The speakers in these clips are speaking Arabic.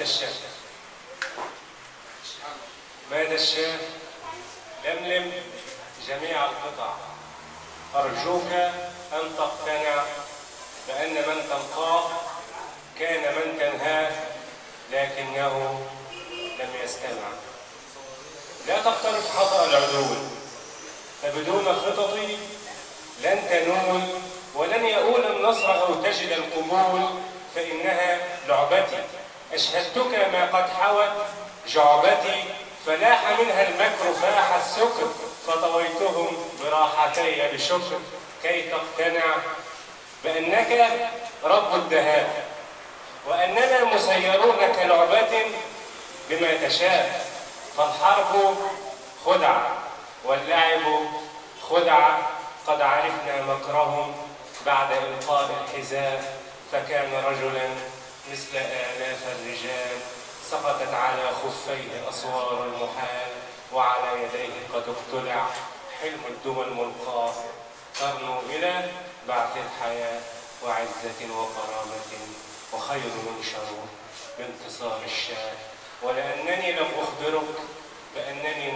الشاه. مات الشاه. لملم جميع القطع. أرجوك أن تقتنع بأن من تلقاه كان من تنهاه، لكنه لم يستمع. لا تقترف خطأ العدول، فبدون خططي لن تنول ولن يؤول النصر أو تجد القبول، فإنها لعبتي. أشهدتك ما قد حوت جعبتي، فلاح منها المكر فاح السكر، فطويتهم براحتي بشكر، كي تقتنع بأنك رب الدهاء، وأننا مسيرون كلعبة بما تشاء. فالحرب خدعة واللعب خدعة، قد عرفنا مكرهم بعد إلقاء الحذاء، فكان رجلا مثل آلاف الرجال، سقطت على خفيه أسوار المحال، وعلى يديه قد اقتلع حلم الدول ملقاه، ترنو إلى بعث الحياة وعزة وكرامة، وخير ينشر بانتصار الشاه. ولأنني لم أخبرك بأنني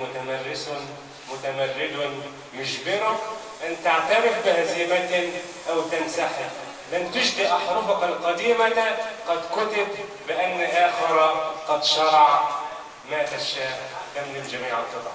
متمرد يجبرك أن تعترف بهزيمة أو تنسحب. لن تجدي أحرفك القديمة قد كتب بأن آخر قد شرع. مات الشاه. لملم جميع القطع.